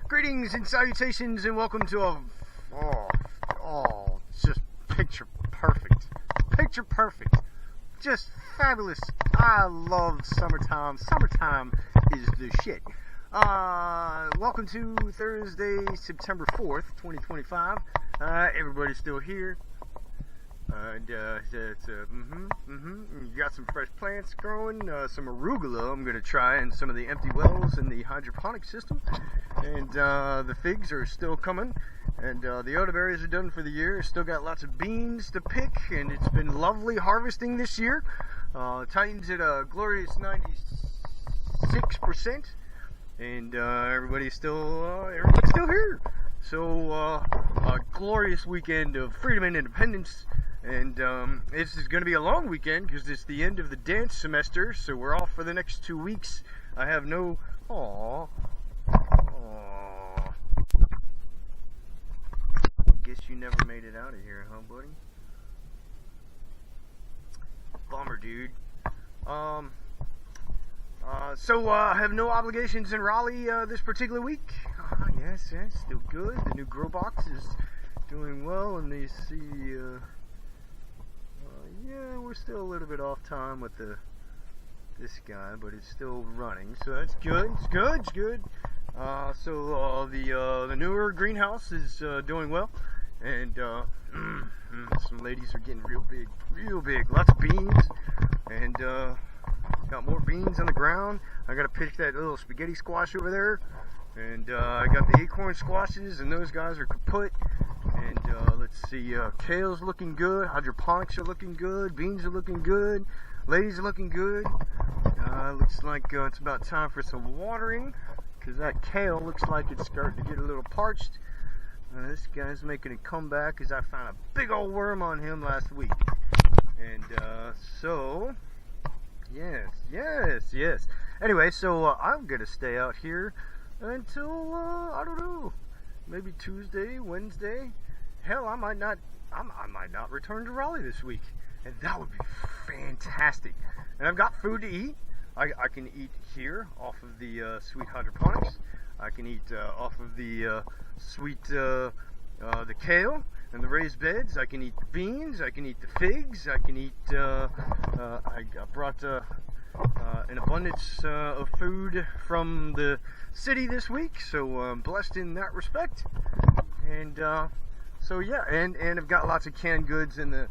Greetings and salutations and welcome to a it's just picture perfect, just fabulous. I love summertime. Summertime is the shit. Welcome to Thursday, September 4th, 2025. Everybody's still here. You got some fresh plants growing, some arugula I'm going to try, and some of the empty wells in the hydroponic system. And the figs are still coming, and the elderberries are done for the year. Still got lots of beans to pick, and it's been lovely harvesting this year. Titans at a glorious 96%, and everybody's still here. So a glorious weekend of freedom and independence. And this is going to be a long weekend because it's the end of the dance semester, so we're off for the next 2 weeks. I have no... Guess you never made it out of here, huh, buddy? Bummer, dude. So I have no obligations in Raleigh this particular week. Yes, still good. The new grow box is doing well, and they see... yeah, we're still a little bit off time with this guy, but it's still running, so that's good. It's good. So the newer greenhouse is doing well, and some ladies are getting real big. Lots of beans, and got more beans on the ground. I gotta pick that little spaghetti squash over there, and I got the acorn squashes, and those guys are kaput. And let's see, kale's looking good, hydroponics are looking good, beans are looking good, ladies are looking good. Looks like it's about time for some watering, because that kale looks like it's starting to get a little parched. This guy's making a comeback because I found a big old worm on him last week. And so, yes. Anyway, so I'm going to stay out here until, I don't know, maybe Tuesday, Wednesday. Hell, I might not return to Raleigh this week, and that would be fantastic. And I've got food to eat. I can eat here off of the sweet hydroponics. I can eat off of the sweet the kale and the raised beds. I can eat the beans. I can eat the figs. I can eat. I brought an abundance of food from the city this week, so I'm blessed in that respect. And so yeah, and I've got lots of canned goods in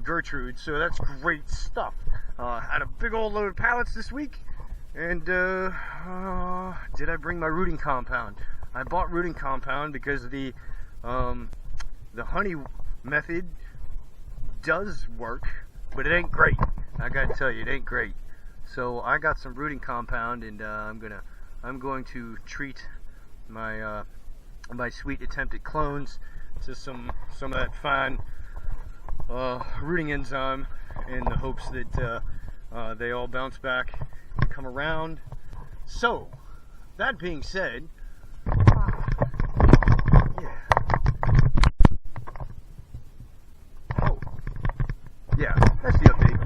Gertrude, so that's great stuff. Had a big old load of pallets this week, and did I bring my rooting compound? I bought rooting compound because the honey method does work, but it ain't great. I gotta tell you, it ain't great. So I got some rooting compound, and I'm going to treat my my sweet attempted clones to some of that fine rooting enzyme, in the hopes that they all bounce back and come around. So that being said, that's the update.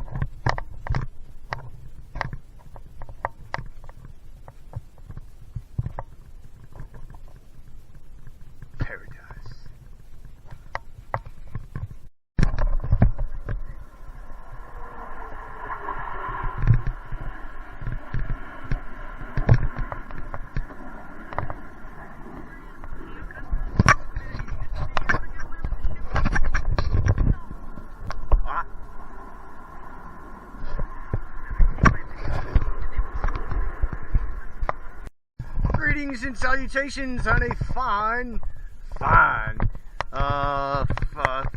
Greetings and salutations on a fine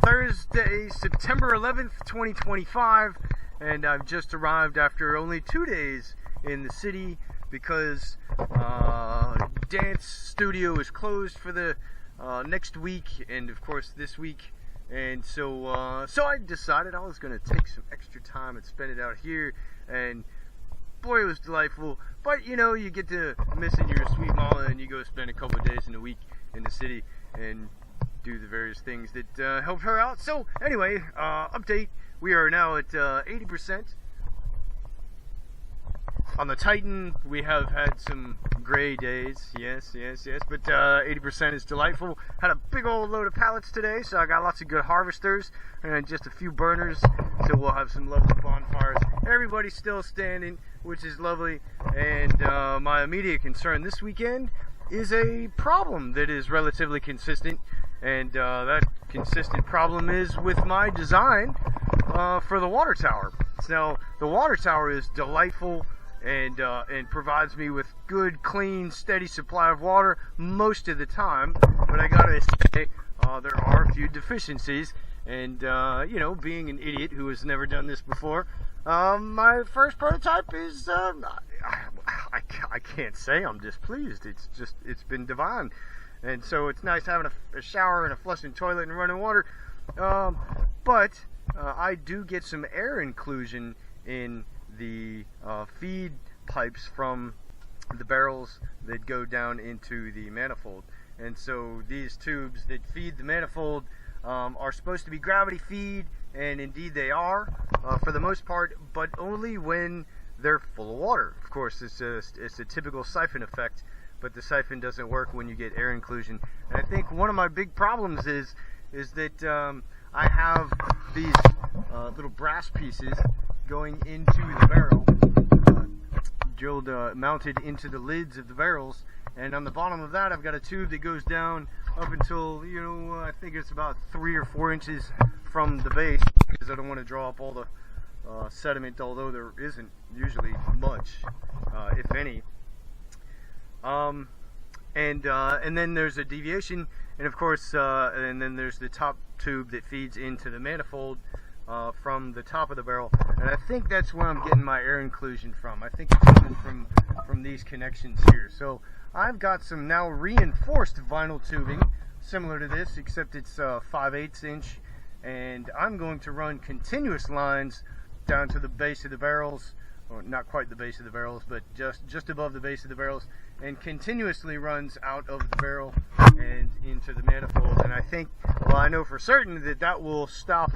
Thursday, September 11th, 2025, and I've just arrived after only 2 days in the city because dance studio is closed for the next week, and of course this week. And so I decided I was going to take some extra time and spend it out here, and boy, it was delightful. But you know, you get to missing your sweet mama, and you go spend a couple of days in a week in the city and do the various things that help her out. So anyway, update, we are now at 80%. on the Titan, we have had some gray days, yes, but 80% is delightful. Had a big old load of pallets today, so I got lots of good harvesters and just a few burners, so we'll have some lovely bonfires. Everybody's still standing, which is lovely, and my immediate concern this weekend is a problem that is relatively consistent, and that consistent problem is with my design for the water tower. Now, the water tower is delightful and provides me with good, clean, steady supply of water most of the time, but I gotta say there are a few deficiencies, and you know, being an idiot who has never done this before, my first prototype is I can't say I'm displeased. It's been divine, and so it's nice having a shower and a flushing toilet and running water, but I do get some air inclusion in the feed pipes from the barrels that go down into the manifold, and so these tubes that feed the manifold are supposed to be gravity feed, and indeed they are for the most part, but only when they're full of water. Of course, it's a typical siphon effect, but the siphon doesn't work when you get air inclusion. And I think one of my big problems is that I have these little brass pieces going into the barrel, drilled, mounted into the lids of the barrels, and on the bottom of that I've got a tube that goes down up until, you know, I think it's about 3 or 4 inches from the base, because I don't want to draw up all the sediment, although there isn't usually much, if any. And then there's a deviation, and of course, and then there's the top tube that feeds into the manifold from the top of the barrel, and I think that's where I'm getting my air inclusion from. I think it's coming from these connections here. So I've got some now reinforced vinyl tubing similar to this, except it's 5/8 inch, and I'm going to run continuous lines down to the base of the barrels, or not quite the base of the barrels, but just above the base of the barrels, and continuously runs out of the barrel and into the manifold. And I think, well, I know for certain that that will stop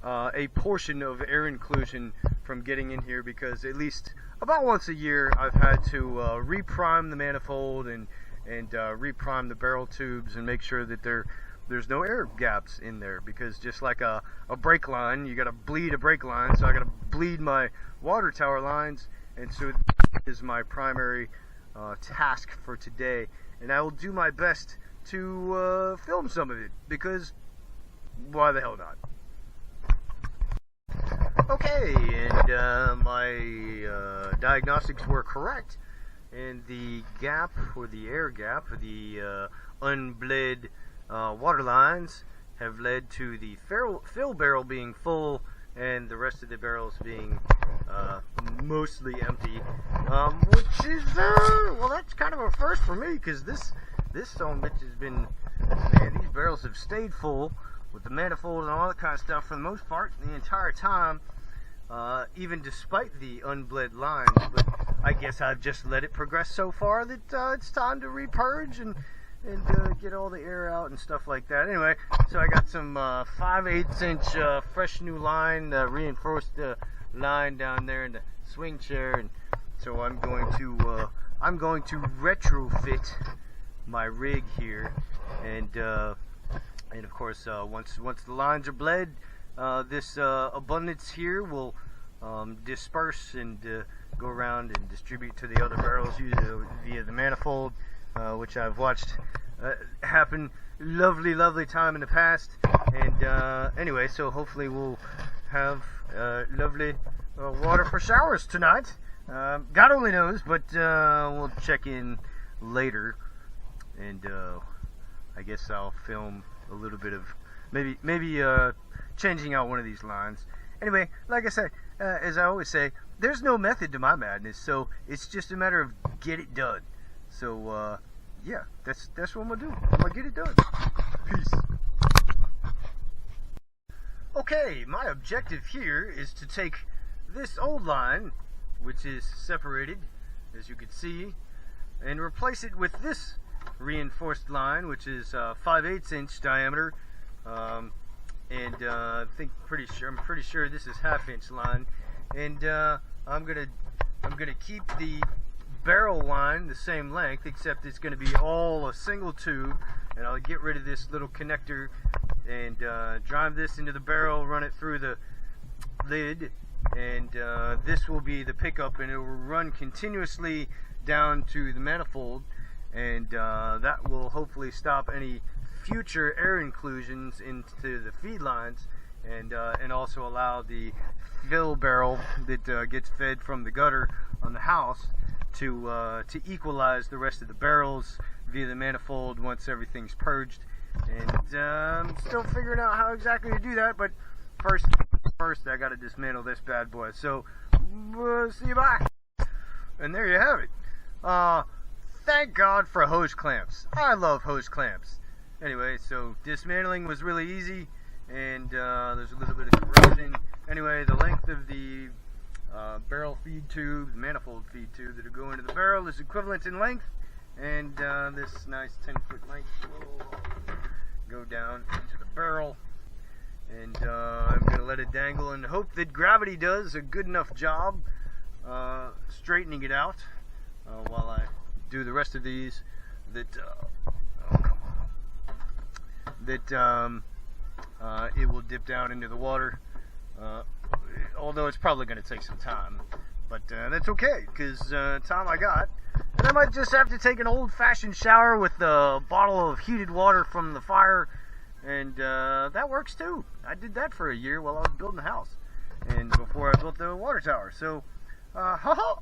a portion of air inclusion from getting in here, because at least about once a year I've had to reprime the manifold and reprime the barrel tubes and make sure that there's no air gaps in there, because just like a brake line, you got to bleed a brake line, so I got to bleed my water tower lines, and so that is my primary task for today, and I will do my best to film some of it, because why the hell not? Okay, and my diagnostics were correct, and the gap, or the air gap, the unbled water lines have led to the fill barrel being full and the rest of the barrels being mostly empty, which is well, that's kind of a first for me, because this son of a bitch has been, man, these barrels have stayed full with the manifold and all that kind of stuff for the most part the entire time, even despite the unbled lines. But I guess I've just let it progress so far that it's time to repurge and get all the air out and stuff like that. Anyway, so I got some 5/8 inch fresh new line, reinforced line down there in the swing chair, and so I'm going to retrofit my rig here, and of course, once the lines are bled, this abundance here will disperse and go around and distribute to the other barrels via the manifold, which I've watched happen lovely time in the past. And anyway, so hopefully we'll have lovely water for showers tonight. God only knows, but we'll check in later, and I guess I'll film a little bit of maybe changing out one of these lines. Anyway, like I said, as I always say, there's no method to my madness, so it's just a matter of get it done. So yeah, that's what I'm gonna do. I'm gonna get it done. Peace. Okay, my objective here is to take this old line, which is separated, as you can see, and replace it with this reinforced line, which is 5/8 inch diameter, and I'm pretty sure this is 1/2 inch line, and I'm gonna I'm going to keep the barrel line the same length, except it's going to be all a single tube, and I'll get rid of this little connector and drive this into the barrel, run it through the lid, and this will be the pickup, and it will run continuously down to the manifold, and that will hopefully stop any future air inclusions into the feed lines, and also allow the fill barrel that gets fed from the gutter on the house to equalize the rest of the barrels via the manifold once everything's purged. And I'm still figuring out how exactly to do that, but first I gotta dismantle this bad boy. So see you bye. And there you have it. Thank God for hose clamps. I love hose clamps. Anyway, so dismantling was really easy, and there's a little bit of corrosion. Anyway, the length of the barrel feed tube, manifold feed tube that will go into the barrel is equivalent in length, and this nice 10-foot length will go down into the barrel, and I'm going to let it dangle and hope that gravity does a good enough job straightening it out while I do the rest of these, that it will dip down into the water, although it's probably going to take some time, but that's okay, because time I got. And I might just have to take an old-fashioned shower with a bottle of heated water from the fire, and that works too. I did that for a year while I was building the house, and before I built the water tower. So, ha-ha!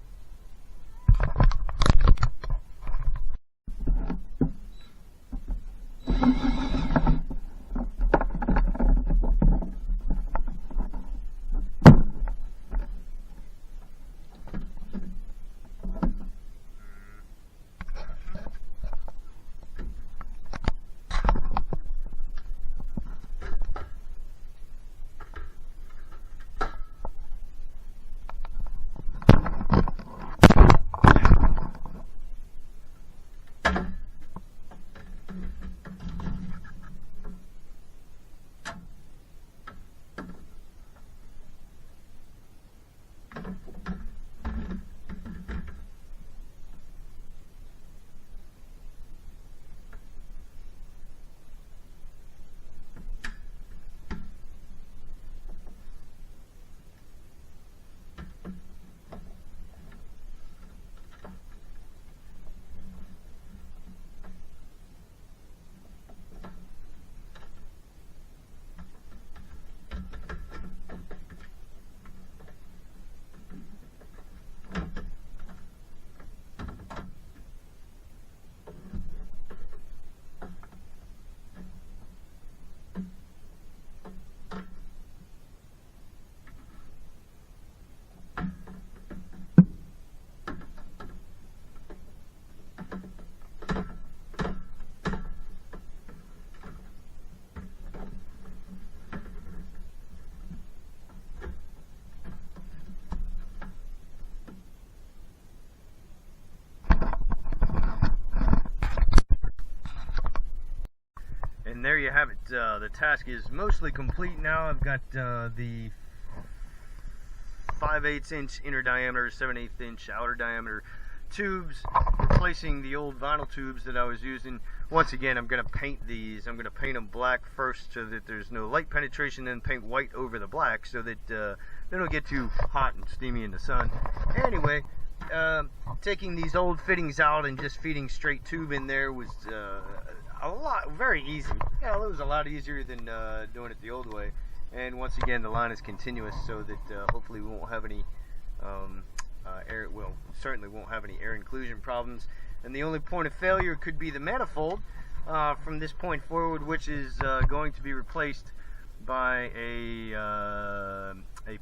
And there you have it. The task is mostly complete now. I've got the 5/8 inch inner diameter, 7/8 inch outer diameter tubes, replacing the old vinyl tubes that I was using. Once again, I'm going to paint these. I'm going to paint them black first so that there's no light penetration, then paint white over the black so that they don't get too hot and steamy in the sun. Anyway, taking these old fittings out and just feeding straight tube in there was very easy. Yeah, it was a lot easier than doing it the old way. And once again, the line is continuous, so that hopefully we won't have any certainly won't have any air inclusion problems. And the only point of failure could be the manifold from this point forward, which is going to be replaced by a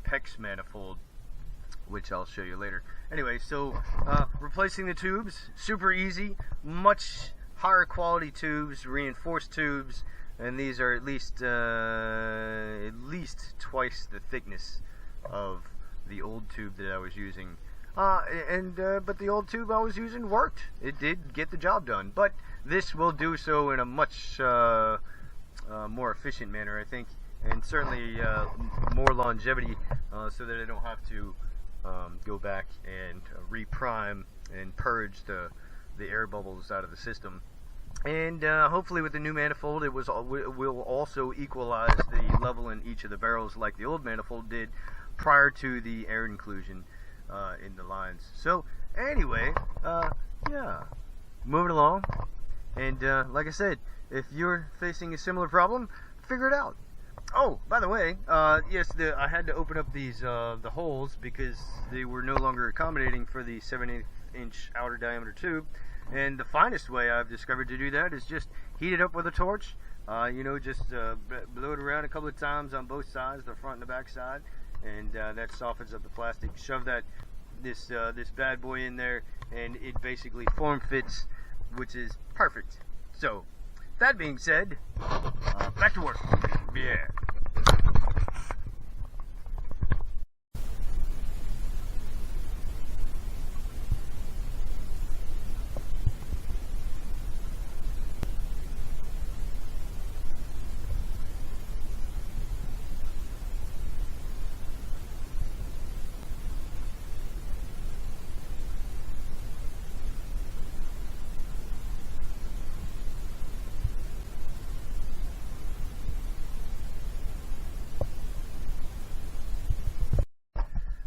PEX manifold, which I'll show you later. Anyway, so replacing the tubes, super easy, much higher quality tubes, reinforced tubes, and these are at least twice the thickness of the old tube that I was using. But the old tube I was using worked. It did get the job done. But this will do so in a much more efficient manner, I think, and certainly more longevity, so that I don't have to go back and reprime and purge the air bubbles out of the system. And hopefully with the new manifold, it will also equalize the level in each of the barrels like the old manifold did prior to the air inclusion in the lines. So anyway, yeah, moving along. And like I said, if you're facing a similar problem, figure it out. Oh, by the way, yes, I had to open up these the holes because they were no longer accommodating for the 7/8 inch outer diameter tube. And the finest way I've discovered to do that is just heat it up with a torch. You know, just blow it around a couple of times on both sides, the front and the back side, and that softens up the plastic. Shove this bad boy in there, and it basically form fits, which is perfect. So, that being said, back to work. Yeah.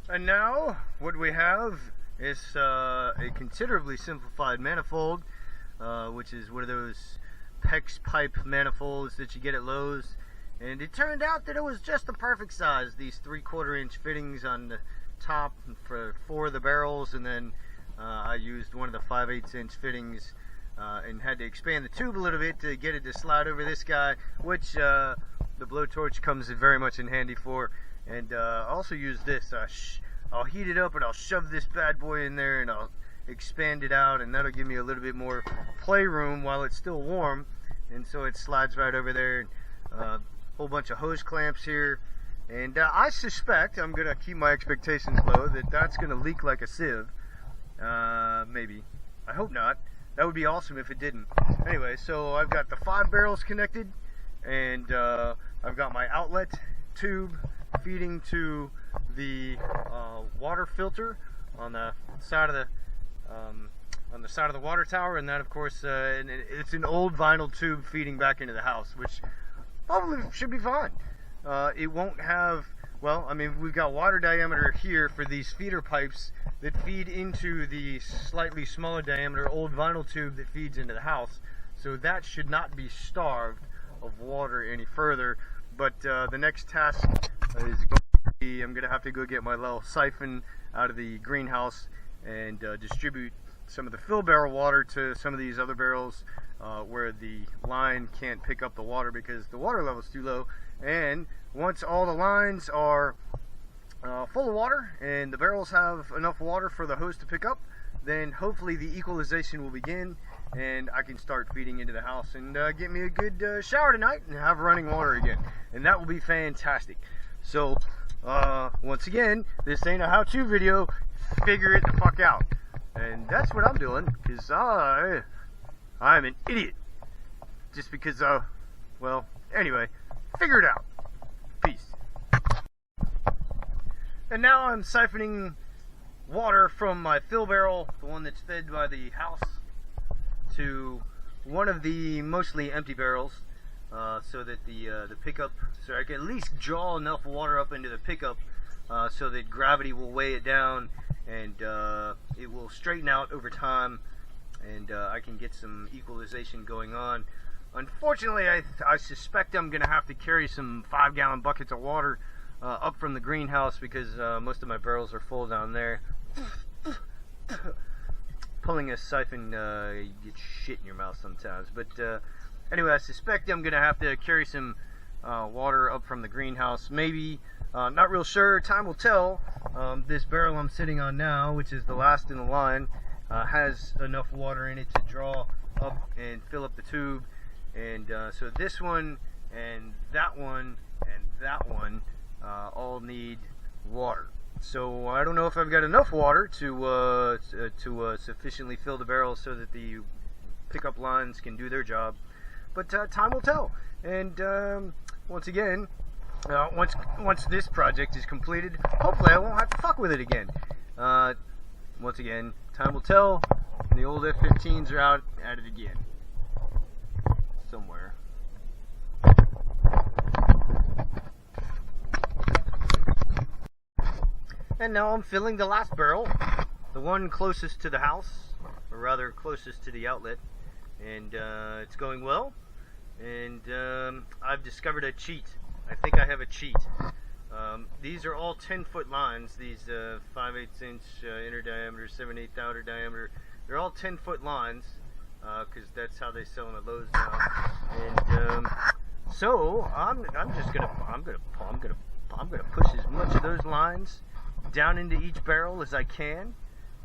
And now, what we have is a considerably simplified manifold, which is one of those PEX pipe manifolds that you get at Lowe's. And it turned out that it was just the perfect size. These 3/4 inch fittings on the top for 4 of the barrels, and then I used one of the 5/8 inch fittings and had to expand the tube a little bit to get it to slide over this guy, which the blowtorch comes very much in handy for. And I also use this. I'll heat it up and I'll shove this bad boy in there and I'll expand it out, and that'll give me a little bit more playroom while it's still warm. And so it slides right over there. A whole bunch of hose clamps here. And I suspect, I'm going to keep my expectations low, that that's going to leak like a sieve. Maybe. I hope not. That would be awesome if it didn't. Anyway, so I've got the 5 barrels connected, and I've got my outlet tube feeding to the water filter on the side of the water tower, and that, of course, and it's an old vinyl tube feeding back into the house, which probably should be fine. It won't have, well, I mean, we've got water diameter here for these feeder pipes that feed into the slightly smaller diameter old vinyl tube that feeds into the house, so that should not be starved of water any further. But the next task is going to be, I'm going to have to go get my little siphon out of the greenhouse and distribute some of the fill barrel water to some of these other barrels where the line can't pick up the water because the water level is too low. And once all the lines are full of water and the barrels have enough water for the hose to pick up, then hopefully the equalization will begin and I can start feeding into the house and get me a good shower tonight and have running water again, and that will be fantastic. So once again, this ain't a how-to video. Figure it the fuck out, and that's what I'm doing, because I'm an idiot just because well, anyway, figure it out. Peace. And now I'm siphoning water from my fill barrel, the one that's fed by the house, to one of the mostly empty barrels, so that the pickup, so I can at least draw enough water up into the pickup so that gravity will weigh it down and it will straighten out over time, and I can get some equalization going on. Unfortunately, I suspect I'm going to have to carry some 5-gallon buckets of water up from the greenhouse because most of my barrels are full down there. Pulling a siphon, you get shit in your mouth sometimes. But anyway, I suspect I'm going to have to carry some water up from the greenhouse. Maybe, not real sure, time will tell. This barrel I'm sitting on now, which is the last in the line, has enough water in it to draw up and fill up the tube. And so this one and that one and that one all need water. So I don't know if I've got enough water to sufficiently fill the barrels so that the pickup lines can do their job. But time will tell. And once again, once this project is completed, hopefully I won't have to fuck with it again. Once again, time will tell. The old F-15s are out at it again somewhere. And now I'm filling the last barrel, the one closest to the house, or rather closest to the outlet, and it's going well. And I've discovered a cheat. I think I have a cheat. These are all 10-foot lines. These 5/8 inch inner diameter, 7/8 outer diameter. They're all 10-foot lines because that's how they sell them at Lowe's now. And so I'm gonna push as much of those lines down into each barrel as I can,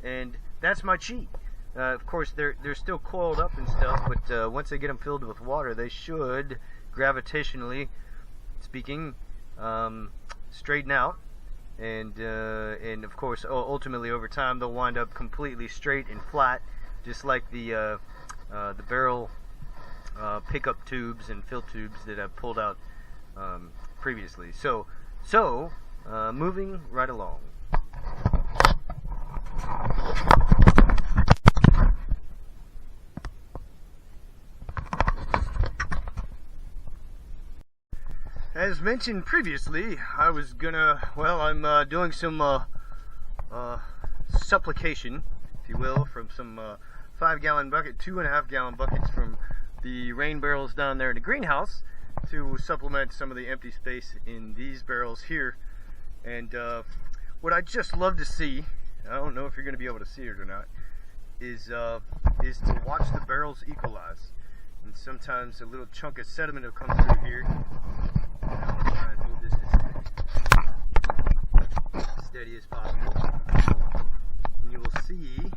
and that's my cheat. Of course, they're still coiled up and stuff, but once I get them filled with water, they should, gravitationally speaking, straighten out, and of course, ultimately over time, they'll wind up completely straight and flat, just like the barrel pickup tubes and fill tubes that I've pulled out previously. So moving right along. As mentioned previously, I was gonna, I'm doing some supplication, if you will, from some 5-gallon bucket, 2.5-gallon buckets from the rain barrels down there in the greenhouse to supplement some of the empty space in these barrels here. And what I just love to see, I don't know if you're going to be able to see it or not, is to watch the barrels equalize. And sometimes a little chunk of sediment will come through here. I'll try and move this as steady as possible. And you will see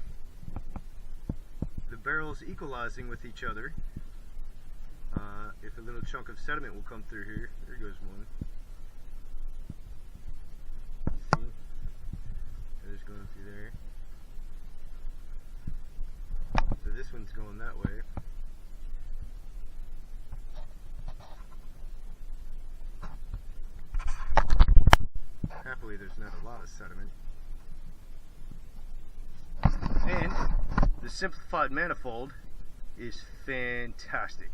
the barrels equalizing with each other. If a little chunk of sediment will come through here, there goes one. See? There's going through there. So this one's going that way. Happily, there's not a lot of sediment. And the simplified manifold is fantastic.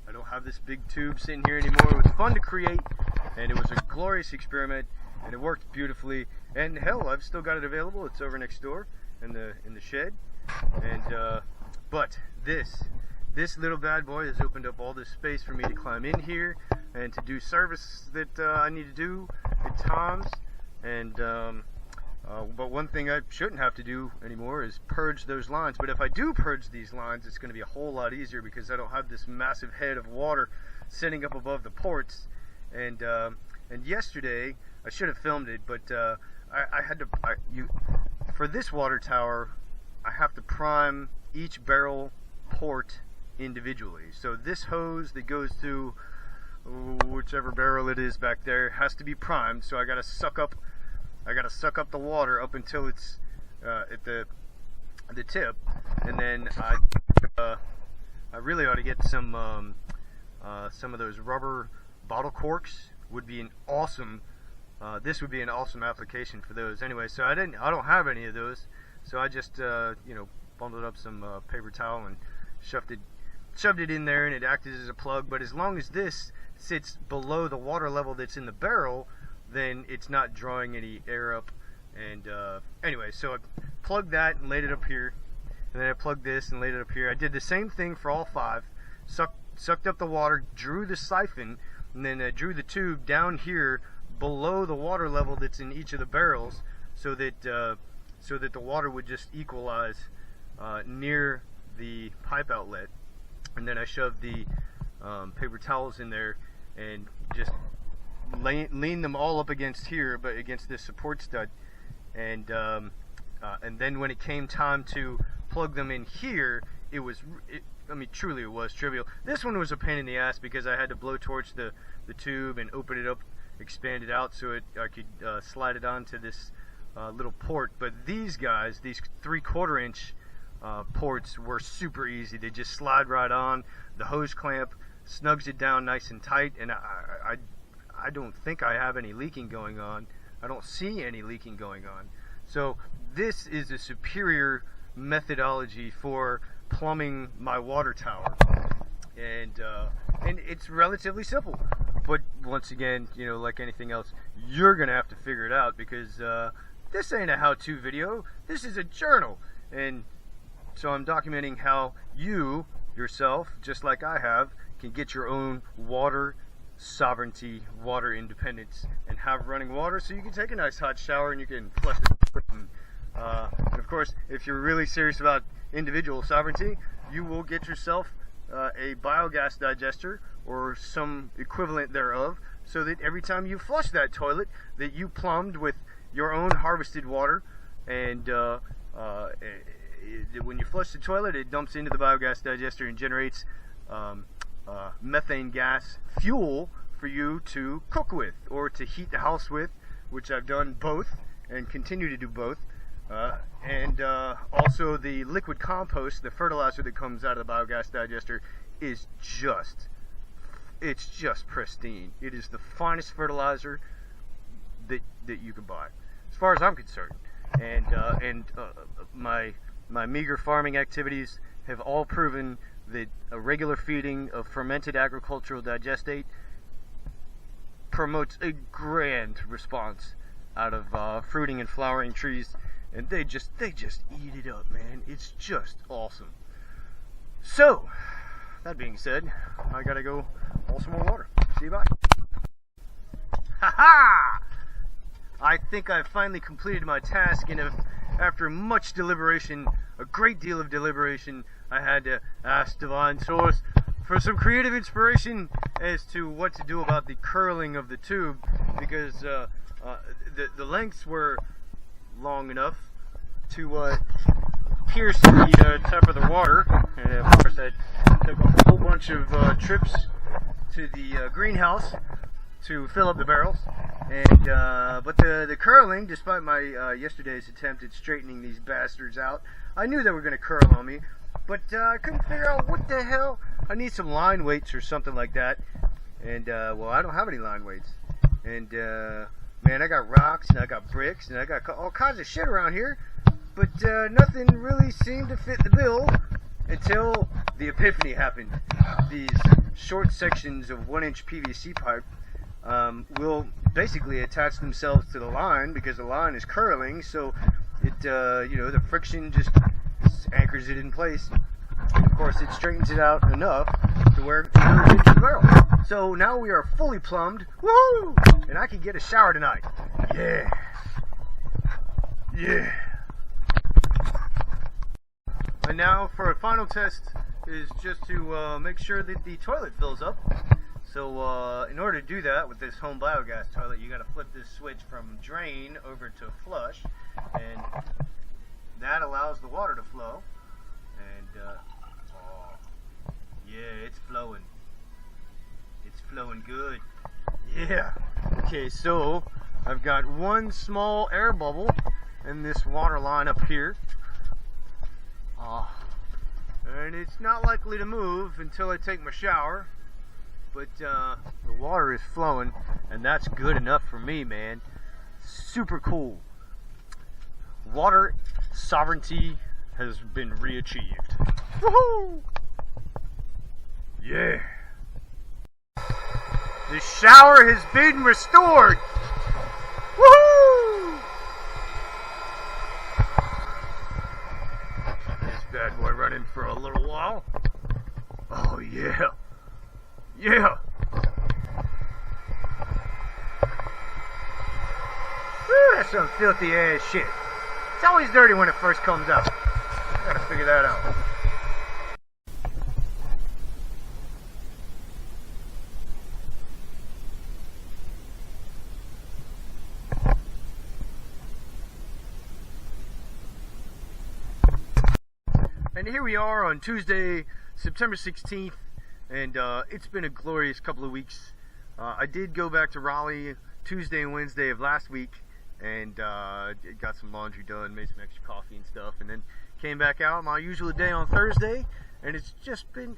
I don't have this big tube sitting here anymore. It was fun to create, and it was a glorious experiment, and it worked beautifully. And hell, I've still got it available. It's over next door in the shed. And but this little bad boy has opened up all this space for me to climb in here and to do service that I need to do at times. And but one thing I shouldn't have to do anymore is purge those lines. But if I do purge these lines, it's going to be a whole lot easier because I don't have this massive head of water sitting up above the ports. And yesterday I should have filmed it, but I had to. For this water tower, I have to prime each barrel port individually. So this hose that goes to whichever barrel it is back there has to be primed. So I got to suck up the water up until it's at the tip, and then I really ought to get some of those rubber bottle corks. Would be an awesome. This would be an awesome application for those. Anyway, so I don't have any of those, so I just bundled up some paper towel and shoved it in there, and it acted as a plug. But as long as this sits below the water level that's in the barrel, then it's not drawing any air up. And anyway, so I plugged that and laid it up here, and then I plugged this and laid it up here. I did the same thing for all 5. Sucked up the water, drew the siphon, and then I drew the tube down here below the water level that's in each of the barrels, so that the water would just equalize near the pipe outlet. And then I shoved the paper towels in there and just lean them all up against here, but against this support stud. And then when it came time to plug them in here, truly it was trivial. This one was a pain in the ass because I had to blowtorch the tube and open it up, expand it out so I could slide it onto this little port. But these guys, these 3/4 inch ports, were super easy. They just slide right on. The hose clamp snugs it down nice and tight, and I don't think I have any leaking going on. I don't see any leaking going on. So this is a superior methodology for plumbing my water tower, and it's relatively simple. But once again, you know, like anything else, you're gonna have to figure it out, because this ain't a how-to video. This is a journal, and so I'm documenting how you yourself, just like I have, can get your own water sovereignty, water independence, and have running water so you can take a nice hot shower and you can flush it. And of course, if you're really serious about individual sovereignty, you will get yourself a biogas digester or some equivalent thereof, so that every time you flush that toilet that you plumbed with your own harvested water, and when you flush the toilet, it dumps into the biogas digester and generates methane gas fuel for you to cook with or to heat the house with, which I've done both and continue to do both. And also the liquid compost, the fertilizer that comes out of the biogas digester, is just pristine. It is the finest fertilizer that you can buy, as far as I'm concerned. And my meager farming activities have all proven that a regular feeding of fermented agricultural digestate promotes a grand response out of fruiting and flowering trees, and they just eat it up, man. It's just awesome. So, that being said, I gotta go haul some more water. See you, bye. Ha-ha! I think I've finally completed my task, and after much deliberation, a great deal of deliberation, I had to ask Divine Source for some creative inspiration as to what to do about the curling of the tube, because the lengths were long enough to pierce the top of the water, and of course I took a whole bunch of trips to the greenhouse to fill up the barrels, and but the curling, despite my yesterday's attempt at straightening these bastards out, I knew they were going to curl on me, but I couldn't figure out what the hell. I need some line weights or something like that, and well, I don't have any line weights, and man, I got rocks and I got bricks and I got all kinds of shit around here, but nothing really seemed to fit the bill until the epiphany happened. These short sections of 1-inch PVC pipe will basically attach themselves to the line, because the line is curling, so it you know, the friction just anchors it in place, and of course it straightens it out enough to where it goes into the barrel. So now we are fully plumbed, woohoo, and I can get a shower tonight. Yeah, yeah. And now for a final test is just to make sure that the toilet fills up. So in order to do that with this home biogas toilet, you got to flip this switch from drain over to flush, and that allows the water to flow. And oh, yeah, it's flowing. It's flowing good. Yeah. Okay, so I've got one small air bubble in this water line up here. And it's not likely to move until I take my shower. But the water is flowing, and that's good enough for me, man. Super cool. Water sovereignty has been re-achieved. Woohoo! Yeah. The shower has been restored. Woohoo! This bad boy running for a little while. Oh yeah. Yeah. Whew, that's some filthy ass shit. It's always dirty when it first comes out. I gotta figure that out. And here we are on Tuesday, September 16th. And it's been a glorious couple of weeks. I did go back to Raleigh Tuesday and Wednesday of last week, and got some laundry done, made some extra coffee and stuff, and then came back out my usual day on Thursday, and it's just been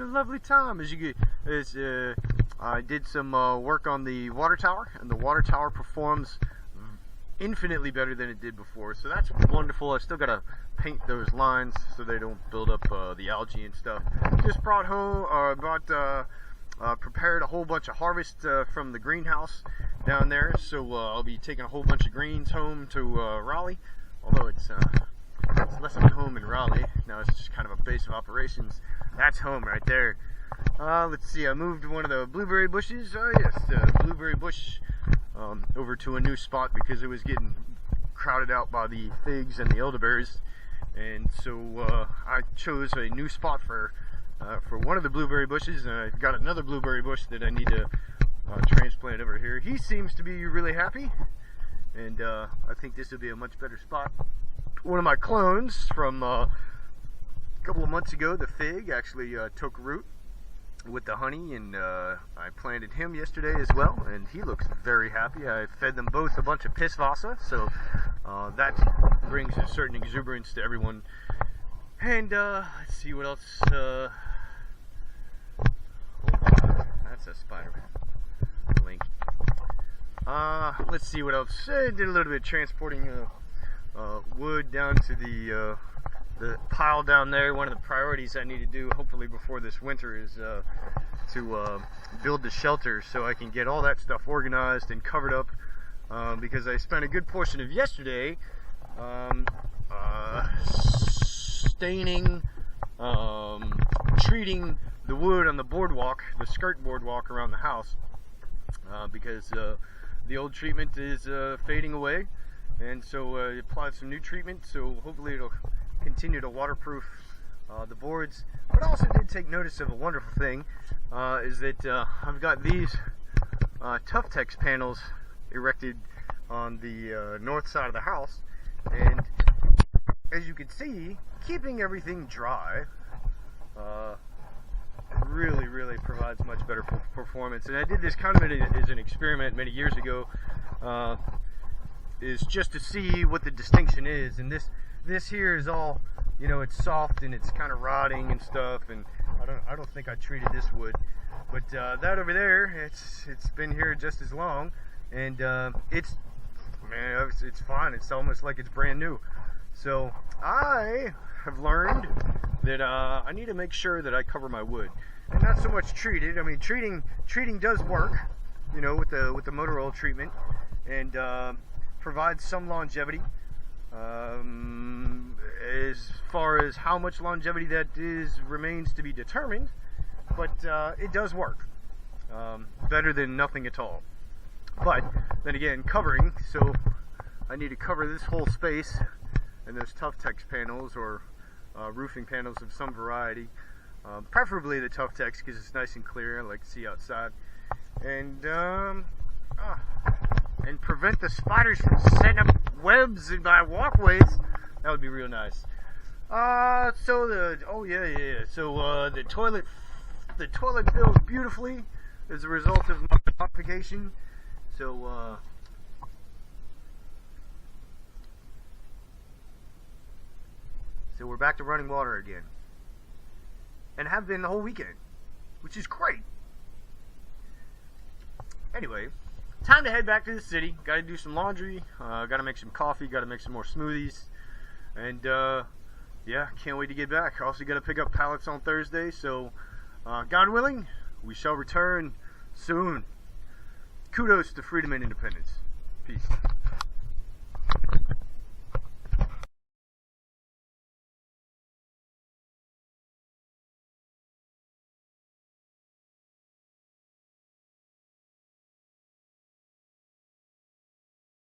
a lovely time. As I did some work on the water tower, and the water tower performs infinitely better than it did before, so that's wonderful. I still gotta paint those lines so they don't build up the algae and stuff. Just brought home, prepared a whole bunch of harvest from the greenhouse down there, so I'll be taking a whole bunch of greens home to Raleigh, although it's less of a home in Raleigh. Now it's just kind of a base of operations. That's home right there. Let's see, I moved one of the blueberry bushes, blueberry bush, over to a new spot because it was getting crowded out by the figs and the elderberries, and so I chose a new spot for one of the blueberry bushes, and I've got another blueberry bush that I need to transplant over here. He seems to be really happy, and I think this will be a much better spot. One of my clones from a couple of months ago, the fig, actually took root with the honey, and I planted him yesterday as well, and he looks very happy. I fed them both a bunch of pisvasa, so that brings a certain exuberance to everyone. And let's see what else. That's a spider link. Let's see what else. I did a little bit of transporting wood down to the pile down there. One of the priorities I need to do, hopefully before this winter, is to build the shelter so I can get all that stuff organized and covered up, because I spent a good portion of yesterday staining, treating the wood on the boardwalk, the skirt boardwalk around the house, because the old treatment is fading away, and so I applied some new treatment, so hopefully it'll continue to waterproof the boards. But I also did take notice of a wonderful thing, is that I've got these Tuftex panels erected on the north side of the house, and as you can see, keeping everything dry really provides much better performance. And I did this kind of as an experiment many years ago, is just to see what the distinction is. And this here is all, you know, it's soft and it's kind of rotting and stuff, and I don't think I treated this wood, but that over there, it's been here just as long, and it's fine. It's almost like it's brand new. So I have learned that I need to make sure that I cover my wood, and not so much treat it. I mean, treating does work, you know, with the motor oil treatment, and provides some longevity. As far as how much longevity that is remains to be determined, but it does work better than nothing at all. But then again, covering, so I need to cover this whole space, and those Tuftex panels, or roofing panels of some variety, preferably the Tuftex because it's nice and clear. I like to see outside, and prevent the spiders from setting up webs in my walkways. That would be real nice. So the toilet fills beautifully as a result of my modification. So we're back to running water again, and have been the whole weekend, which is great. Anyway, time to head back to the city. Got to do some laundry, got to make some coffee, got to make some more smoothies, and yeah, can't wait to get back. Also got to pick up pallets on Thursday, so God willing, we shall return soon. Kudos to freedom and independence. Peace.